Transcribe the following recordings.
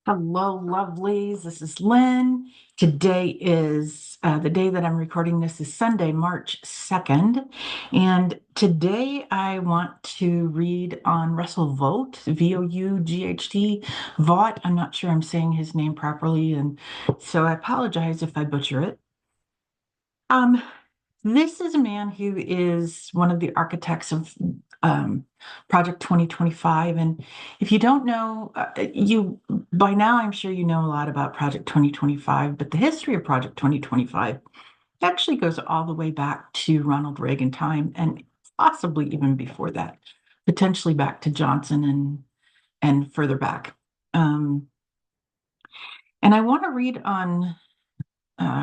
Hello, lovelies. This is Lynn. Today is the day that I'm recording this is Sunday, March 2nd. And today I want to read on Russell Vought, Vought, Vought. I'm not sure I'm saying his name properly, and so I apologize if I butcher it. Um, this is a man who is one of the architects of um, Project 2025. And if you don't know, you by now, I'm sure you know a lot about Project 2025, but the history of Project 2025 actually goes all the way back to Ronald Reagan time and possibly even before that, potentially back to Johnson and further back. Um, and I want to read on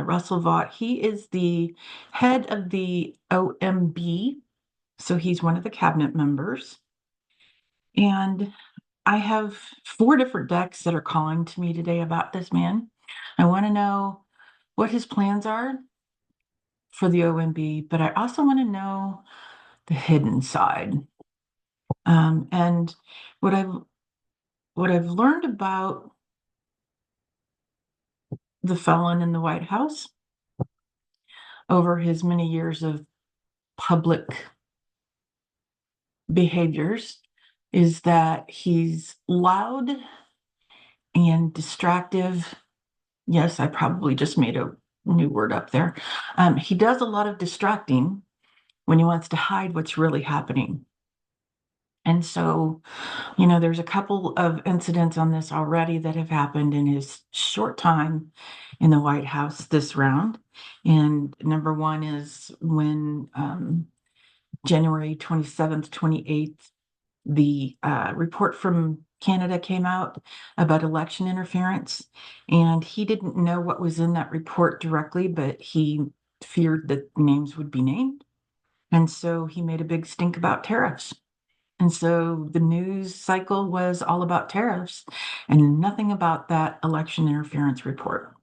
Russell Vought. He is the head of the OMB, so he's one of the cabinet members. And I have four different decks that are calling to me today about this man. I want to know what his plans are for the OMB, but I also want to know the hidden side. And what I've what I've learned about the felon in the White House over his many years of public behaviors is that he's loud and distractive. Yes, I probably just made a new word up there. He does a lot of distracting when he wants to hide what's really happening. And so, there's a couple of incidents on this already that have happened in his short time in the White House this round. And number one is when January 27th, 28th, the report from Canada came out about election interference, and he didn't know what was in that report directly, but he feared that names would be named. And so he made a big stink about tariffs. And so the news cycle was all about tariffs and nothing about that election interference report.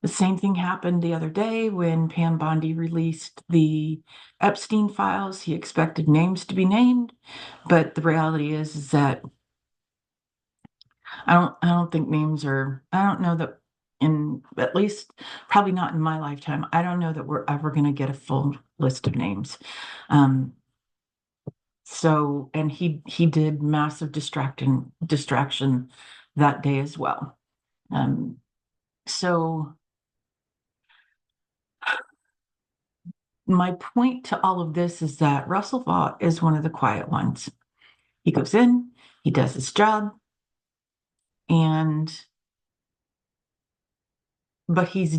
The same thing happened the other day when Pam Bondi released the Epstein files. He expected names to be named, but the reality is that I don't think names are, I don't know that in at least probably not in my lifetime. I don't know that we're ever going to get a full list of names. Um, and he did massive distraction that day as well. Um, so my point to all of this is that Russell Vought is one of the quiet ones. He goes in, he does his job, and but he's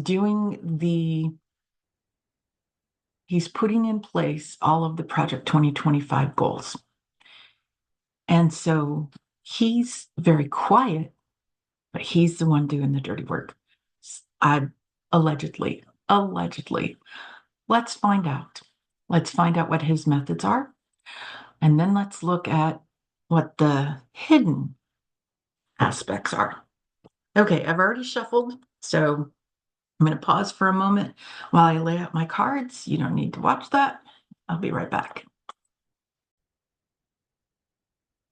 putting in place all of the Project 2025 goals. And so he's very quiet, but he's the one doing the dirty work. I allegedly. Let's find out. Let's find out what his methods are. And then let's look at what the hidden aspects are. Okay, I've already shuffled. So I'm going to pause for a moment while I lay out my cards. You don't need to watch that. I'll be right back.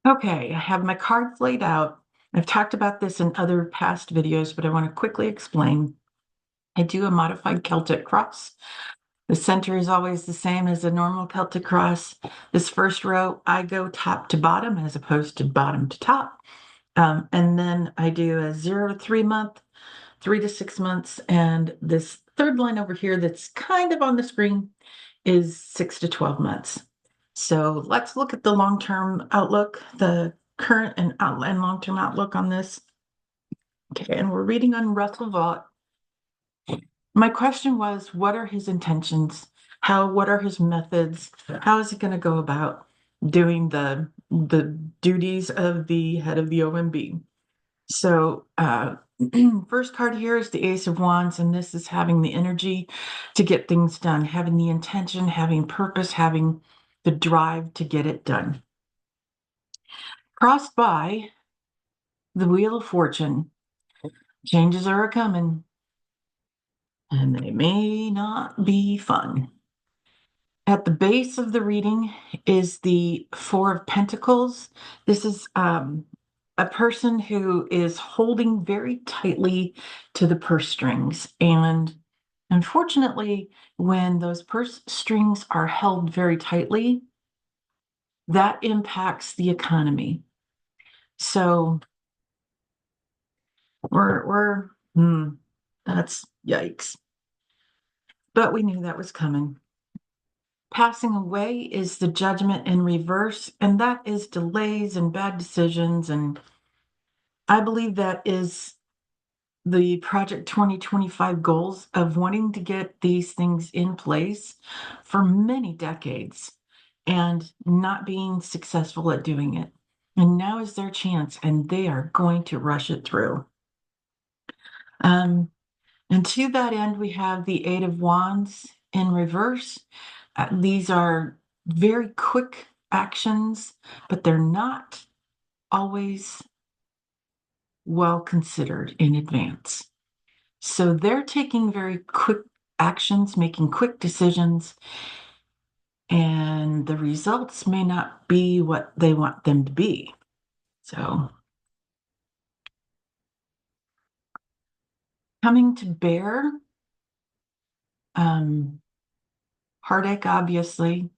Okay, I have my cards laid out. I've talked about this in other past videos, but I want to quickly explain. I do a modified Celtic cross. The center is always the same as a normal Celtic cross. This first row, I go top to bottom as opposed to bottom to top. And then I do a 0 to 3 month, 3 to 6 months. And this third line over here that's kind of on the screen is 6 to 12 months. So let's look at the long-term outlook, the current and long-term outlook on this. Okay, and we're reading on Russell Vought. My question was, what are his intentions? What are his methods? How is he going to go about doing the duties of the head of the OMB? So, first card here is the Ace of Wands, and this is having the energy to get things done, having the intention, having purpose, having the drive to get it done. Crossed by the Wheel of Fortune. Changes are a coming, and they may not be fun. At the base of the reading is the Four of Pentacles. This is a person who is holding very tightly to the purse strings. And unfortunately, when those purse strings are held very tightly, that impacts the economy. So we're that's yikes. But we knew that was coming. Passing away is the judgment in reverse, and that is delays and bad decisions. And I believe that is the Project 2025 goals of wanting to get these things in place for many decades and not being successful at doing it. And now is their chance, and they are going to rush it through. Um, and to that end, we have the Eight of Wands in reverse. These are very quick actions, but they're not always well considered in advance. So they're taking very quick actions, making quick decisions, and the results may not be what they want them to be. So coming to bear, um, heartache, obviously.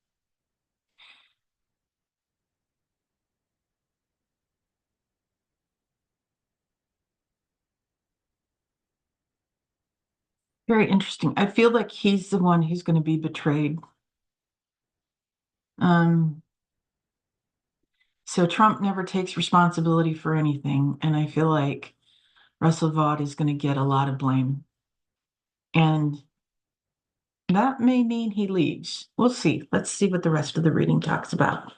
Very interesting. I feel like he's the one who's going to be betrayed. Um, so Trump never takes responsibility for anything, and I feel like Russell Vought is going to get a lot of blame. And that may mean he leaves. We'll see. Let's see what the rest of the reading talks about.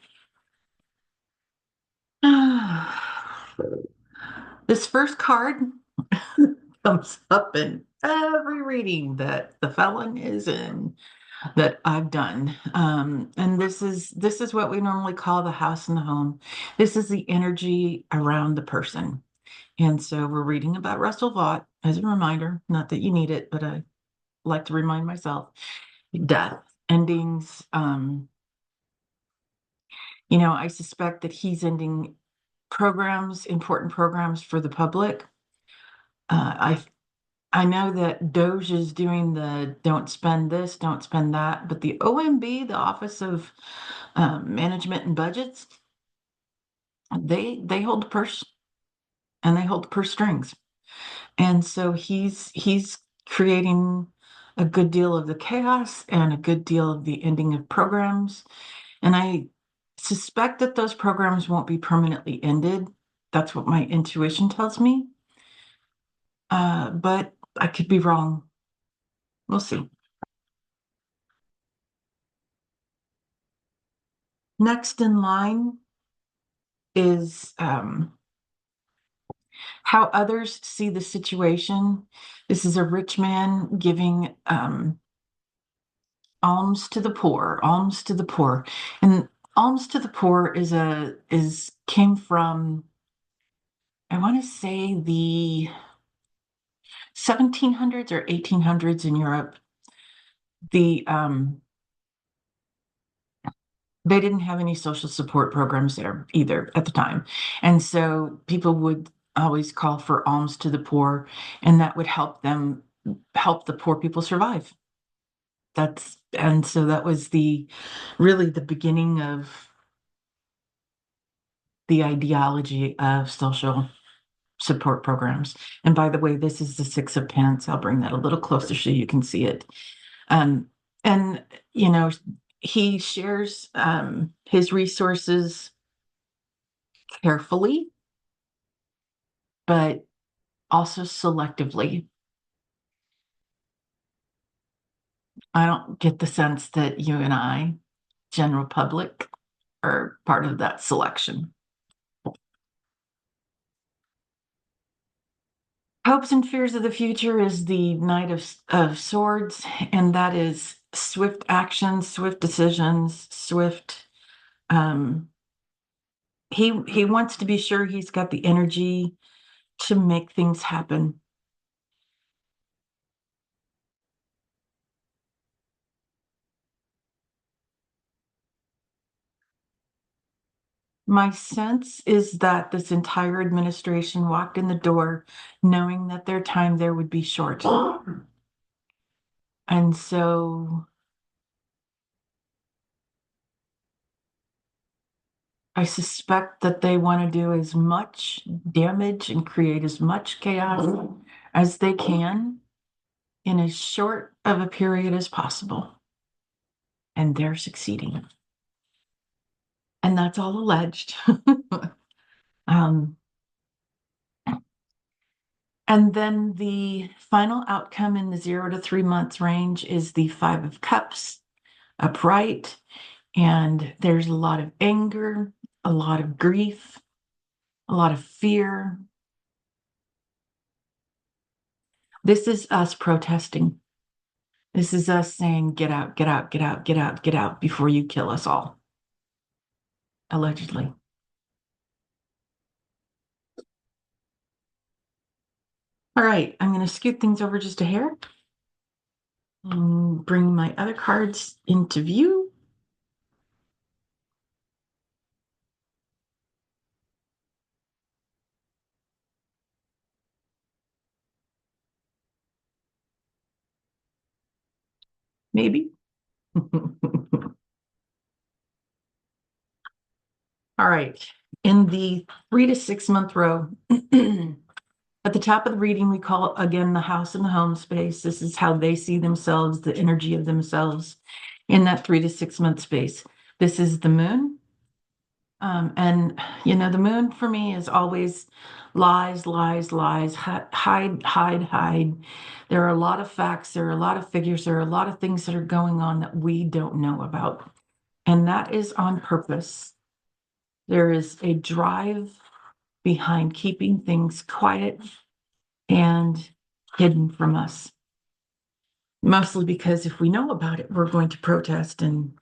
This first card comes up in every reading that the felon is in that I've done. And this is what we normally call the house and the home. This is the energy around the person. And so we're reading about Russell Vought as a reminder, not that you need it, but I like to remind myself, death, endings. I suspect that he's ending programs, important programs for the public. I know that Doge is doing the don't spend this, don't spend that, but the OMB, the Office of Management and Budgets, they hold the purse and they hold the purse strings, and so he's creating a good deal of the chaos and a good deal of the ending of programs, and I suspect that those programs won't be permanently ended. That's what my intuition tells me, but I could be wrong. We'll see. Next in line is how others see the situation. This is a rich man giving alms to the poor, alms to the poor, and alms to the poor is came from, I want to say, the 1700s or 1800s in Europe. The They didn't have any social support programs there either at the time, and so people would always call for alms to the poor, and that would help the poor people survive. And so that was the really the beginning of the ideology of social support programs. And by the way, this is the Six of Pence. I'll bring that a little closer so you can see it. Um, and you know, he shares his resources carefully, but also selectively. I don't get the sense that you and I, general public, are part of that selection. Hopes and fears of the future is the Knight of Swords, and that is swift actions, swift decisions, swift. Um, he wants to be sure he's got the energy to make things happen. My sense is that this entire administration walked in the door knowing that their time there would be short. And so I suspect that they want to do as much damage and create as much chaos as they can in as short of a period as possible. And they're succeeding. And that's all alleged. um, and then the final outcome in the 0 to 3 months range is the Five of Cups upright. And there's a lot of anger, a lot of grief, a lot of fear. This is us protesting. This is us saying, get out, get out, get out, get out, get out before you kill us all, allegedly. All right, I'm going to scoot things over just a hair and bring my other cards into view. Maybe. All right, in the 3 to 6 month row, at the top of the reading, we call again the house and the home space. This is how they see themselves, the energy of themselves in that 3 to 6 month space. This is the moon. And the moon for me is always lies, lies, lies, hide, hide, hide. There are a lot of facts, there are a lot of figures, there are a lot of things that are going on that we don't know about. And that is on purpose. There is a drive behind keeping things quiet and hidden from us. Mostly because if we know about it, we're going to protest and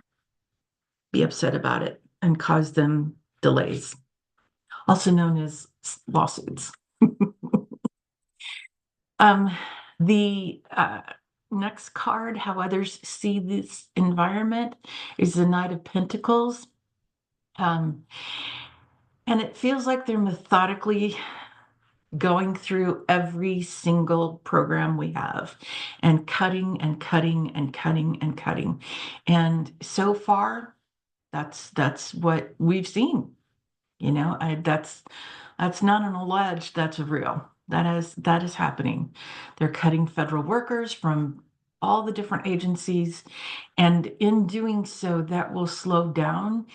be upset about it and cause them delays, also known as lawsuits. um, the next card, how others see this environment, is the Knight of Pentacles. And it feels like they're methodically going through every single program we have and cutting and cutting and cutting and cutting. And so far, that's what we've seen. That's not an alleged, that's real. That is happening. They're cutting federal workers from all the different agencies, and in doing so, that will slow down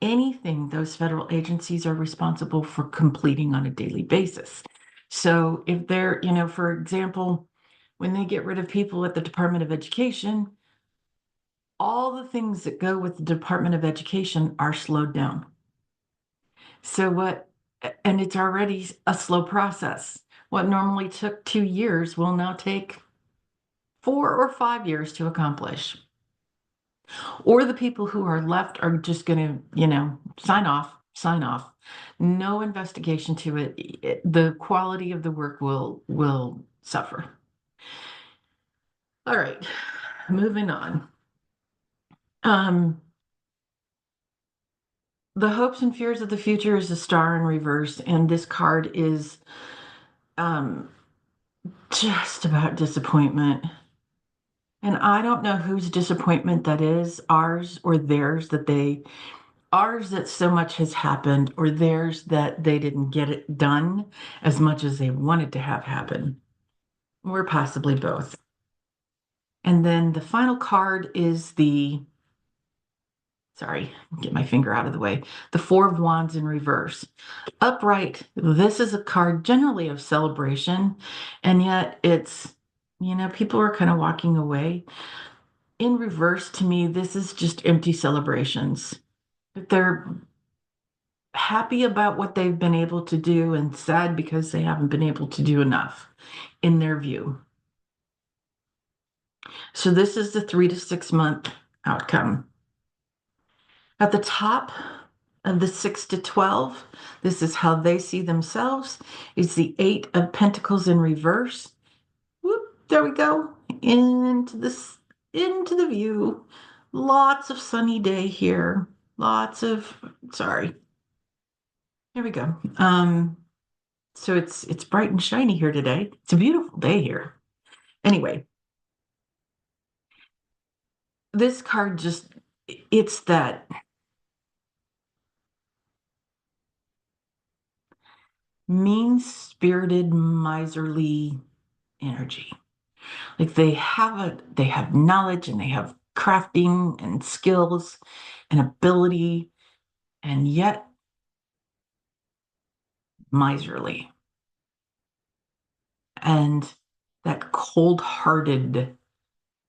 anything those federal agencies are responsible for completing on a daily basis. So if they're, for example, when they get rid of people at the Department of Education, all the things that go with the Department of Education are slowed down. And it's already a slow process. What normally took 2 years will now take 4 or 5 years to accomplish. Or the people who are left are just going to, sign off, sign off. No investigation to it. The quality of the work will suffer. All right, moving on. The hopes and fears of the future is a star in reverse, and this card is just about disappointment. And I don't know whose disappointment that is, ours or theirs, ours that so much has happened, or theirs that they didn't get it done as much as they wanted to have happen, or possibly both. And then the final card is sorry, get my finger out of the way, the Four of Wands in reverse. Upright, this is a card generally of celebration, and yet it's, people are kind of walking away. In reverse, to me, this is just empty celebrations. They're happy about what they've been able to do and sad because they haven't been able to do enough in their view. So this is the 3 to 6 month outcome. At the top of the 6 to 12, this is how they see themselves, is the Eight of Pentacles in reverse. Whoop, there we go. Into the view. Lots of sunny day here. Sorry. There we go. So it's bright and shiny here today. It's a beautiful day here. Anyway, this card just it's that mean-spirited, miserly energy. Like they have knowledge and they have crafting and skills and ability, and yet miserly. And that cold-hearted,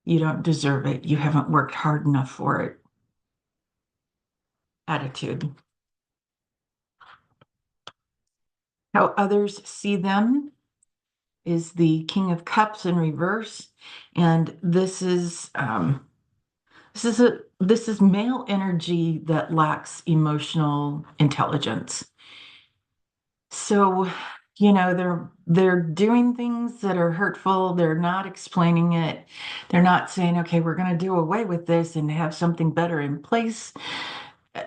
you don't deserve it, you haven't worked hard enough for it attitude. How others see them is the King of Cups in reverse, and this is male energy that lacks emotional intelligence. So, they're doing things that are hurtful. They're not explaining it. They're not saying, okay, we're going to do away with this and have something better in place.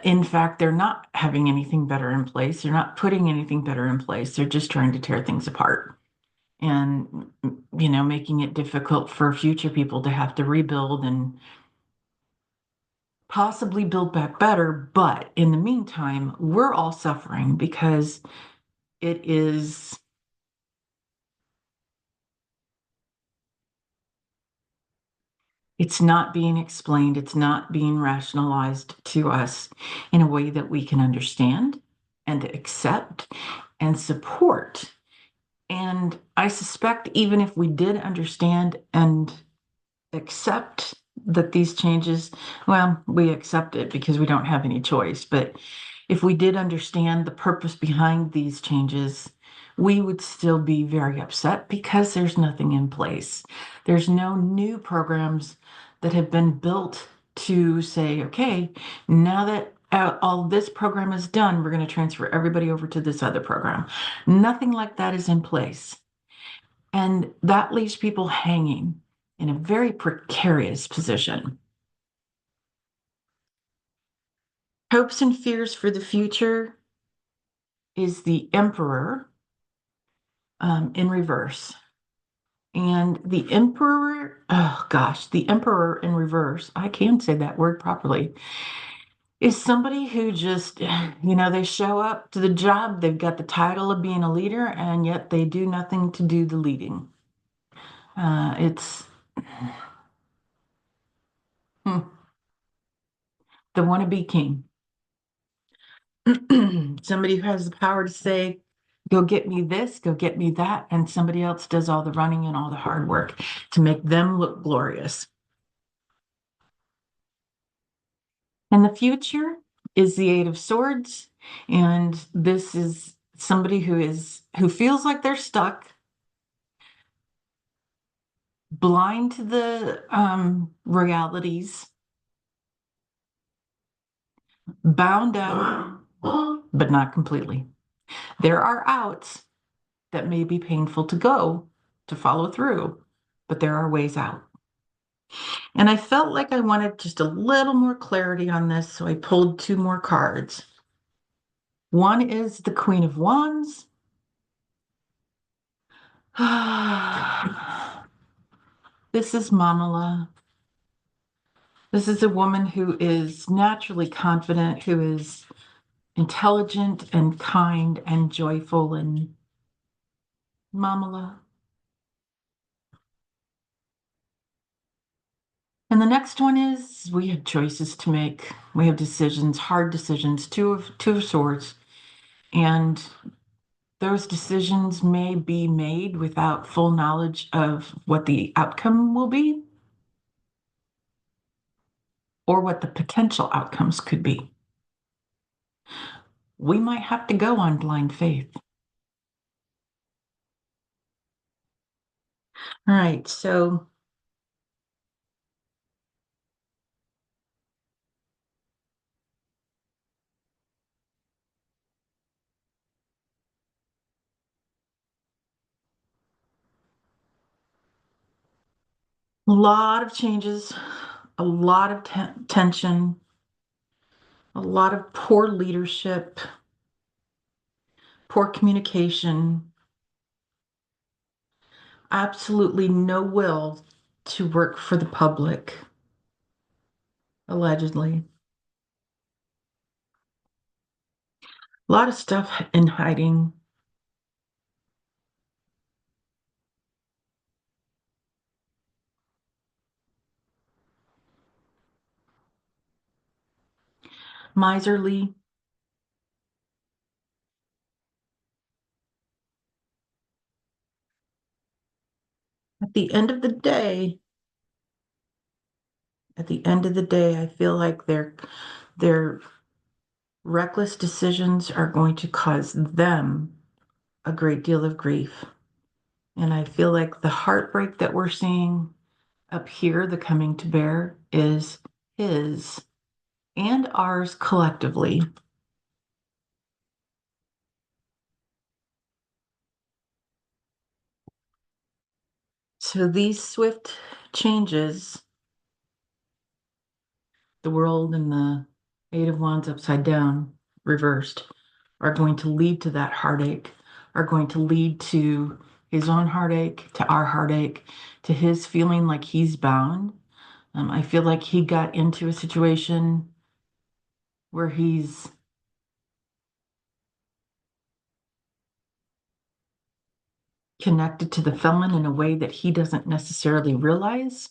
In fact, they're not having anything better in place. They're not putting anything better in place. They're just trying to tear things apart and, making it difficult for future people to have to rebuild and possibly build back better. But in the meantime, we're all suffering because it is it's not being explained, it's not being rationalized to us in a way that we can understand and accept and support. And I suspect even if we did understand and accept that these changes, well, we accept it because we don't have any choice. But if we did understand the purpose behind these changes, we would still be very upset because there's nothing in place. There's no new programs that have been built to say, okay, now that all this program is done, we're going to transfer everybody over to this other program. Nothing like that is in place. And that leaves people hanging in a very precarious position. Hopes and fears for the future is the Emperor in reverse. And the Emperor, oh gosh, the Emperor in reverse, I can say that word properly, is somebody who just, they show up to the job, they've got the title of being a leader, and yet they do nothing to do the leading. It's hmm, the wannabe king. Somebody who has the power to say, go get me this, go get me that, and somebody else does all the running and all the hard work to make them look glorious. And the future is the Eight of Swords, and this is somebody who feels like they're stuck, blind to the realities, bound up, but not completely. There are outs that may be painful to go to follow through, but there are ways out. And I felt like I wanted just a little more clarity on this, so I pulled two more cards. One is the Queen of Wands. This is Mamala. This is a woman who is naturally confident, who is intelligent and kind and joyful, and Mamala. And the next one is we have choices to make. We have decisions, hard decisions, two of swords. And those decisions may be made without full knowledge of what the outcome will be or what the potential outcomes could be. We might have to go on blind faith. All right, so a lot of changes, a lot of tension, a lot of poor leadership, poor communication, absolutely no will to work for the public, allegedly. A lot of stuff in hiding. Miserly. At the end of the day, at the end of the day, I feel like their reckless decisions are going to cause them a great deal of grief. And I feel like the heartbreak that we're seeing up here, the coming to bear, is his and ours collectively. So these swift changes, the world and the Eight of Wands upside down, reversed, are going to lead to that heartache, are going to lead to his own heartache, to our heartache, to his feeling like he's bound. I feel like he got into a situation where he's connected to the feminine in a way that he doesn't necessarily realize.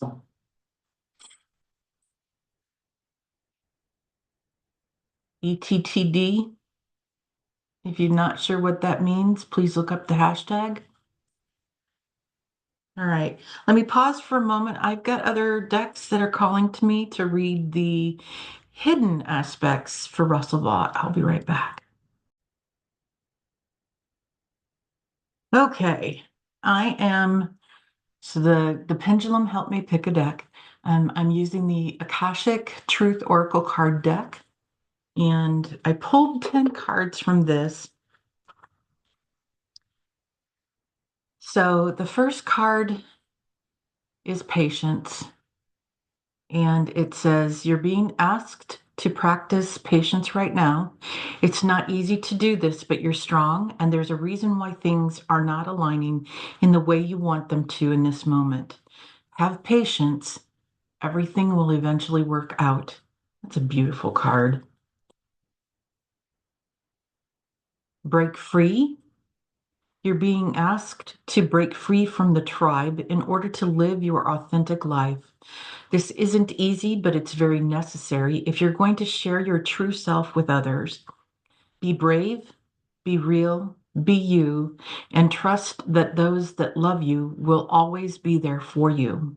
ETTD. If you're not sure what that means, please look up the hashtag. All right, let me pause for a moment. I've got other decks that are calling to me to read the hidden aspects for Russell Vought. I'll be right back. Okay, I am, so the pendulum helped me pick a deck. I'm using the Akashic Truth Oracle card deck, and I pulled 10 cards from this. So the first card is patience. And it says, you're being asked to practice patience right now. It's not easy to do this, but you're strong, and there's a reason why things are not aligning in the way you want them to in this moment. Have patience. Everything will eventually work out. That's a beautiful card. Break free. You're being asked to break free from the tribe in order to live your authentic life. This isn't easy, but it's very necessary if you're going to share your true self with others. Be brave, be real, be you, and trust that those that love you will always be there for you.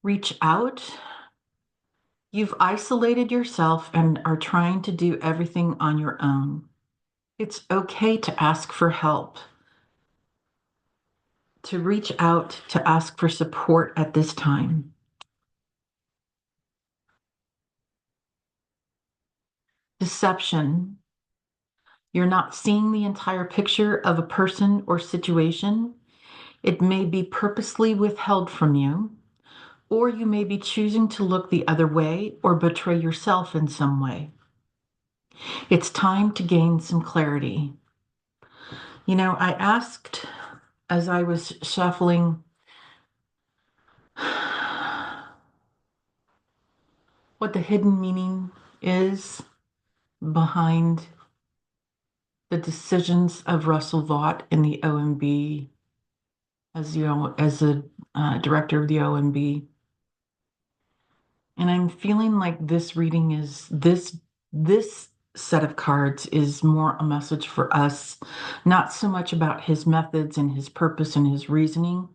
Reach out. You've isolated yourself and are trying to do everything on your own. It's okay to ask for help, to reach out, to ask for support at this time. Deception. You're not seeing the entire picture of a person or situation. It may be purposely withheld from you, or you may be choosing to look the other way or betray yourself in some way. It's time to gain some clarity. You know, I asked as I was shuffling what the hidden meaning is behind the decisions of Russell Vought in the OMB, as you know, as a director of the OMB. And I'm feeling like this reading is this set of cards is more a message for us, not so much about his methods and his purpose and his reasoning,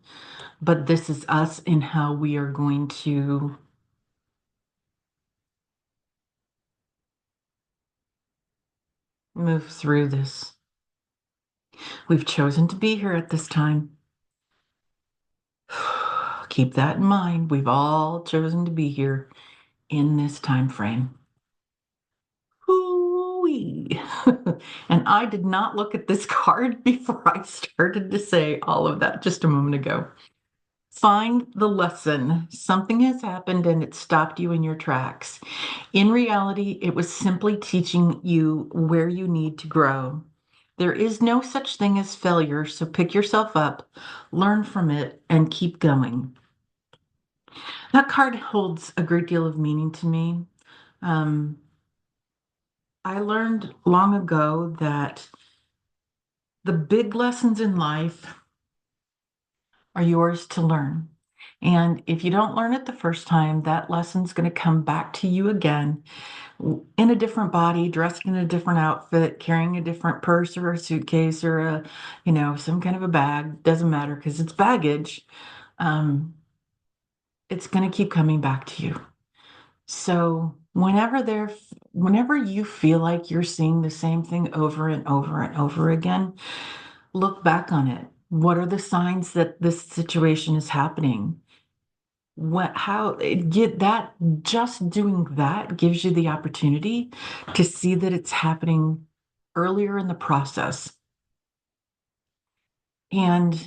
but this is us in how we are going to move through this. We've chosen to be here at this time. Keep that in mind. We've all chosen to be here in this time frame. Hoo-wee. And I did not look at this card before I started to say all of that just a moment ago. Find the lesson. Something has happened and it stopped you in your tracks. In reality, it was simply teaching you where you need to grow. There is no such thing as failure, so pick yourself up, learn from it, and keep going. That card holds a great deal of meaning to me. Um, I learned long ago that the big lessons in life are yours to learn. And if you don't learn it the first time, that lesson's going to come back to you again in a different body, dressed in a different outfit, carrying a different purse or a suitcase or some kind of a bag. Doesn't matter because it's baggage. Um, it's going to keep coming back to you. So whenever you feel like you're seeing the same thing over and over and over again, look back on it. What are the signs that this situation is happening? How it get that just doing that gives you the opportunity to see that it's happening earlier in the process. And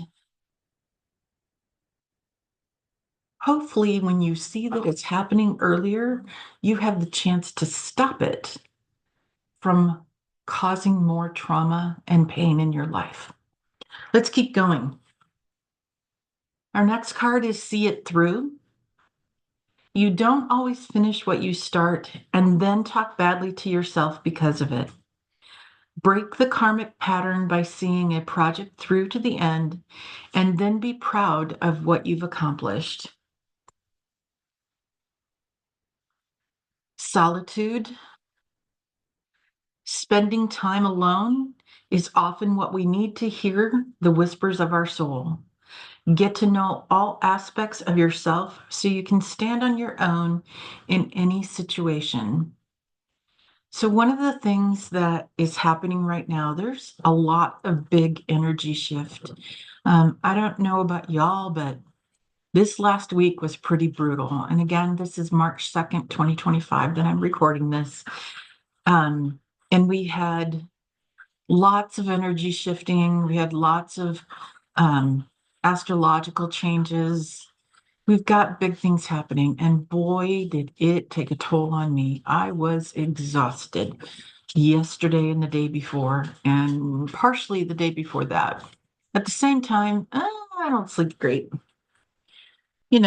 hopefully, when you see that it's happening earlier, you have the chance to stop it from causing more trauma and pain in your life. Let's keep going. Our next card is See It Through. You don't always finish what you start and then talk badly to yourself because of it. Break the karmic pattern by seeing a project through to the end and then be proud of what you've accomplished. Solitude, spending time alone is often what we need to hear the whispers of our soul. Get to know all aspects of yourself so you can stand on your own in any situation. So, one of the things that is happening right now, there's a lot of big energy shift. I don't know about y'all, but this last week was pretty brutal. And again, this is March 2nd, 2025, that I'm recording this. And we had lots of energy shifting. We had lots of astrological changes. We've got big things happening. And boy, did it take a toll on me. I was exhausted yesterday and the day before, and partially the day before that. At the same time, I don't sleep great. It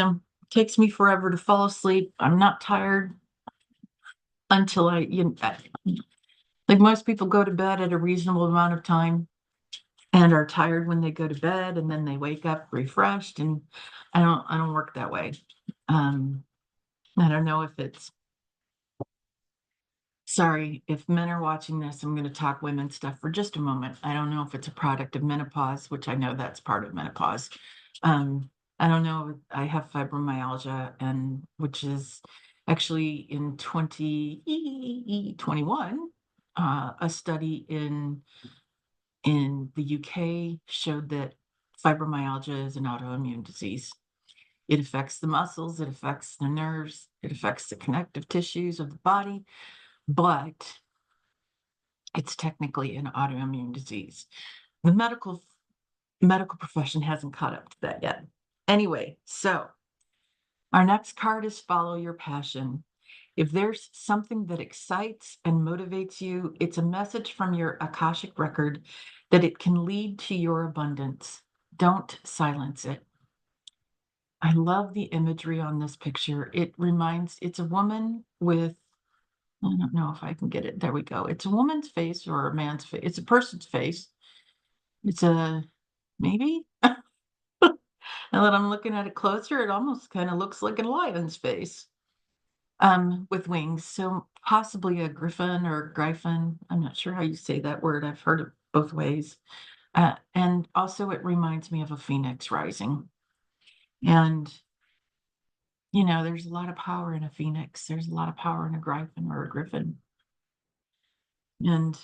takes me forever to fall asleep. I'm not tired until like most people go to bed at a reasonable amount of time and are tired when they go to bed, and then they wake up refreshed. And I don't work that way. Um, I don't know if it's Sorry, if men are watching this, I'm going to talk women stuff for just a moment. I don't know if it's a product of menopause, which I know that's part of menopause. I don't know. I have fibromyalgia, and which is actually in 2021, a study in the UK showed that fibromyalgia is an autoimmune disease. It affects the muscles, it affects the nerves, it affects the connective tissues of the body, but it's technically an autoimmune disease. The medical profession hasn't caught up to that yet. Anyway, so our next card is Follow Your Passion. If there's something that excites and motivates you, it's a message from your Akashic record that it can lead to your abundance. Don't silence it. I love the imagery on this picture. It's a woman with, I don't know if I can get it. There we go. It's a woman's face or a man's face. It's a person's face. It's a maybe. Now that I'm looking at it closer, it almost kind of looks like a lion's face, with wings. So possibly a griffin or gryphon. I'm not sure how you say that word. I've heard it both ways. And also, it reminds me of a phoenix rising. And there's a lot of power in a phoenix. There's a lot of power in a gryphon or a griffin. And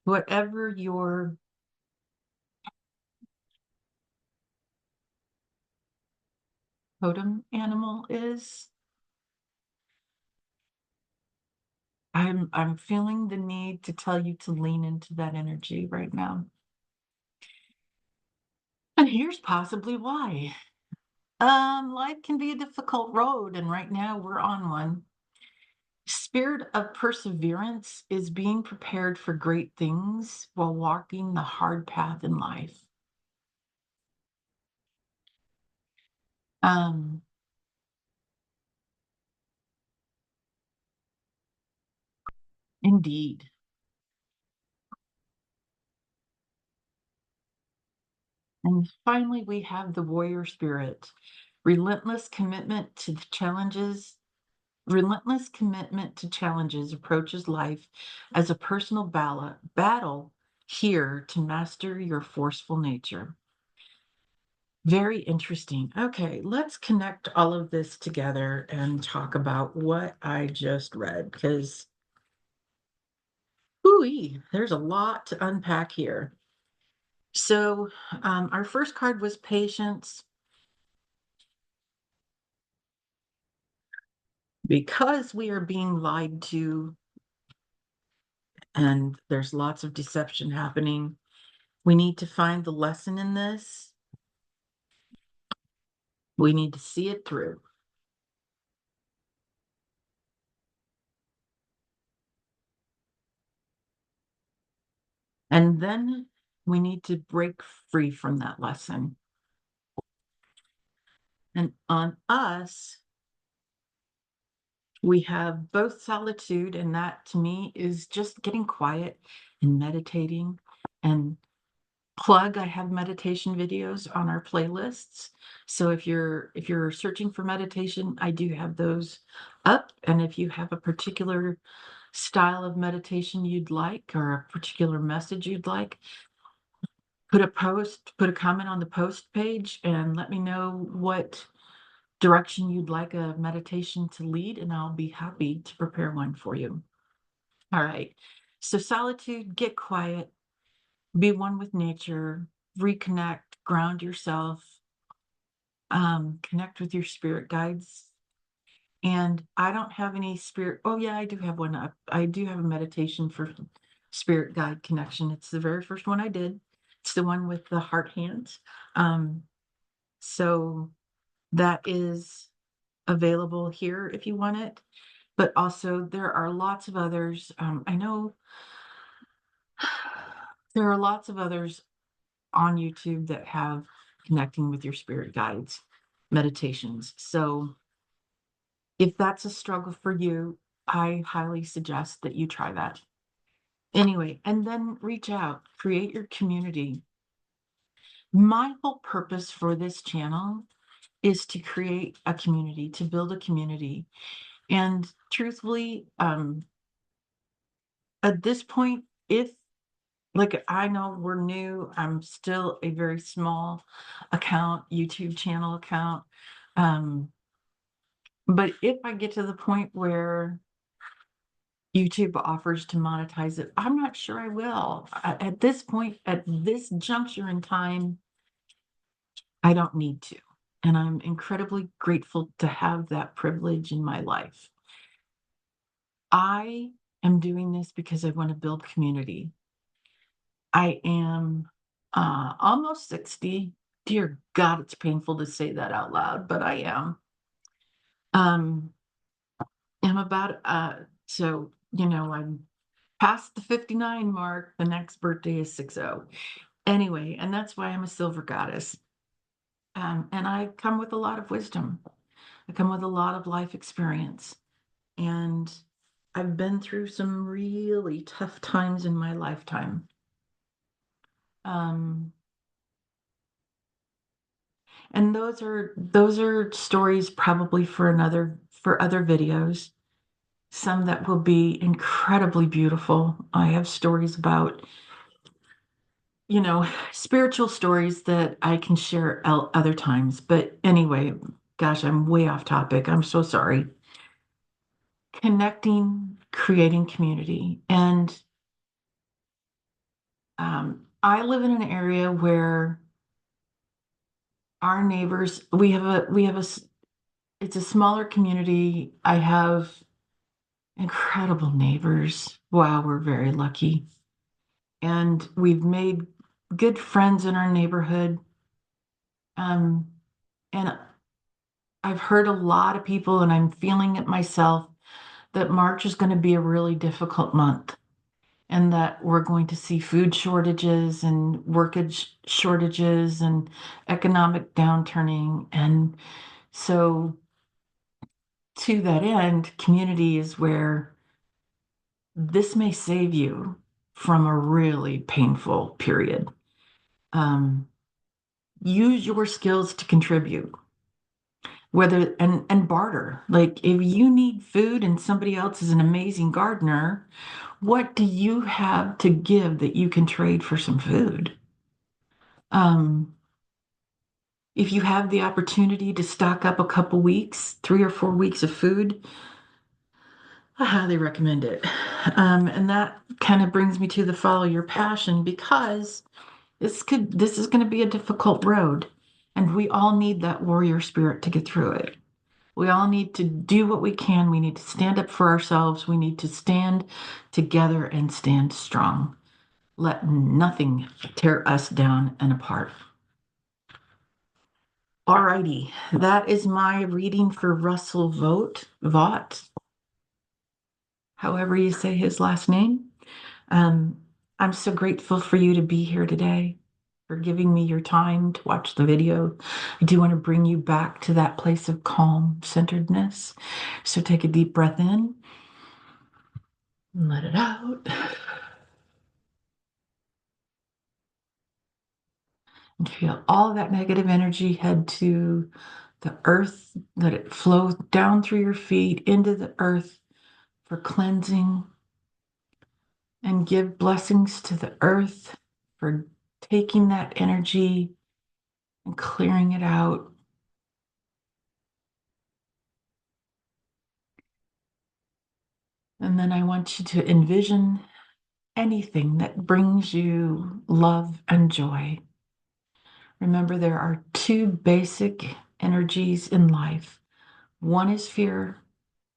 whatever your totem animal is, I'm feeling the need to tell you to lean into that energy right now. And here's possibly why. Life can be a difficult road, and right now we're on one. Spirit of perseverance is being prepared for great things while walking the hard path in life. Um, Indeed. And finally, we have the warrior spirit, relentless commitment to the challenges. Relentless commitment to challenges approaches life as a personal battle here to master your forceful nature. Very interesting. Okay, let's connect all of this together and talk about what I just read because, ooh, there's a lot to unpack here. So, our first card was patience. Because we are being lied to and there's lots of deception happening, we need to find the lesson in this. We need to see it through. And then we need to break free from that lesson. And on us, we have both solitude, and that to me is just getting quiet and meditating. And plug, I have meditation videos on our playlists. So if you're searching for meditation, I do have those up. And if you have a particular style of meditation you'd like or a particular message you'd like, put a comment on the post page and let me know what direction you'd like a meditation to lead, and I'll be happy to prepare one for you. All right. So, solitude, get quiet, be one with nature, reconnect, ground yourself, connect with your spirit guides. And I don't have any spirit. Oh, yeah, I do have one up. I do have a meditation for spirit guide connection. It's the very first one I did. It's the one with the heart hands. Um, so that is available here if you want it. But also, there are lots of others. I know there are lots of others on YouTube that have connecting with your spirit guides meditations. So if that's a struggle for you, I highly suggest that you try that. Anyway, and then reach out, create your community. My whole purpose for this channel is to create a community, to build a community. And truthfully, at this point, if like I know we're new, I'm still a very small account, YouTube channel account. Um, but if I get to the point where YouTube offers to monetize it, I'm not sure I will. At this point, at this juncture in time, I don't need to. And I'm incredibly grateful to have that privilege in my life. I am doing this because I want to build community. I am almost 60. Dear God, it's painful to say that out loud, but I am. Um, I'm about so I'm past the 59 mark. The next birthday is 60. Anyway, and that's why I'm a silver goddess. And I come with a lot of wisdom. I come with a lot of life experience. And I've been through some really tough times in my lifetime. Um, and those are stories probably for other videos. Some that will be incredibly beautiful. I have stories about, spiritual stories that I can share other times. But anyway, gosh, I'm way off topic. I'm so sorry. Connecting, creating community. And I live in an area where our neighbors, it's a smaller community. I have incredible neighbors. Wow, we're very lucky. And we've made good friends in our neighborhood. Um, and I've heard a lot of people, and I'm feeling it myself, that March is going to be a really difficult month and that we're going to see food shortages and workage shortages and economic downturning. And so, to that end, community is where this may save you from a really painful period. Um, Use your skills to contribute, whether and barter. Like if you need food and somebody else is an amazing gardener, what do you have to give that you can trade for some food? Um, if you have the opportunity to stock up a couple weeks, 3 or 4 weeks of food, I highly recommend it. And that kind of brings me to the follow your passion, because this is going to be a difficult road, and we all need that warrior spirit to get through it. We all need to do what we can. We need to stand up for ourselves. We need to stand together and stand strong. Let nothing tear us down and apart. Alrighty, that is my reading for Russell Vought, however you say his last name. Um, I'm so grateful for you to be here today, for giving me your time to watch the video. I do want to bring you back to that place of calm, centeredness. So take a deep breath in and let it out. And feel all that negative energy head to the earth, let it flow down through your feet into the earth for cleansing, and give blessings to the earth for taking that energy and clearing it out. And then I want you to envision anything that brings you love and joy. Remember, there are two basic energies in life. One is fear,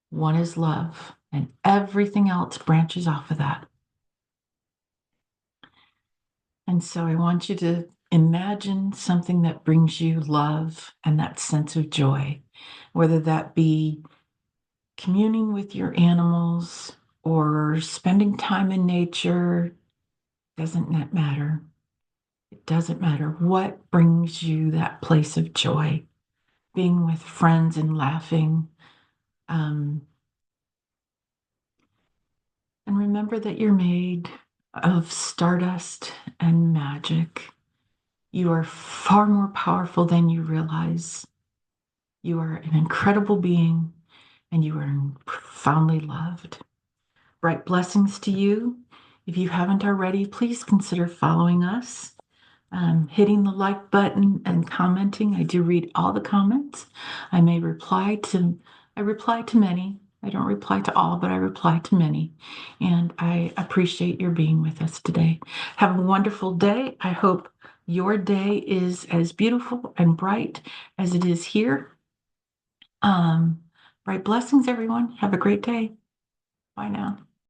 one is love, and everything else branches off of that. And so I want you to imagine something that brings you love and that sense of joy, whether that be communing with your animals or spending time in nature. Doesn't that matter? It doesn't matter what brings you that place of joy, being with friends and laughing. Um, and remember that you're made of stardust and magic. You are far more powerful than you realize. You are an incredible being, and you are profoundly loved. Bright blessings to you. If you haven't already, please consider following us, hitting the like button and commenting. I do read all the comments. I may reply to, I reply to many. I don't reply to all, but I reply to many. And I appreciate your being with us today. Have a wonderful day. I hope your day is as beautiful and bright as it is here. Um, Bright blessings, everyone. Have a great day. Bye now.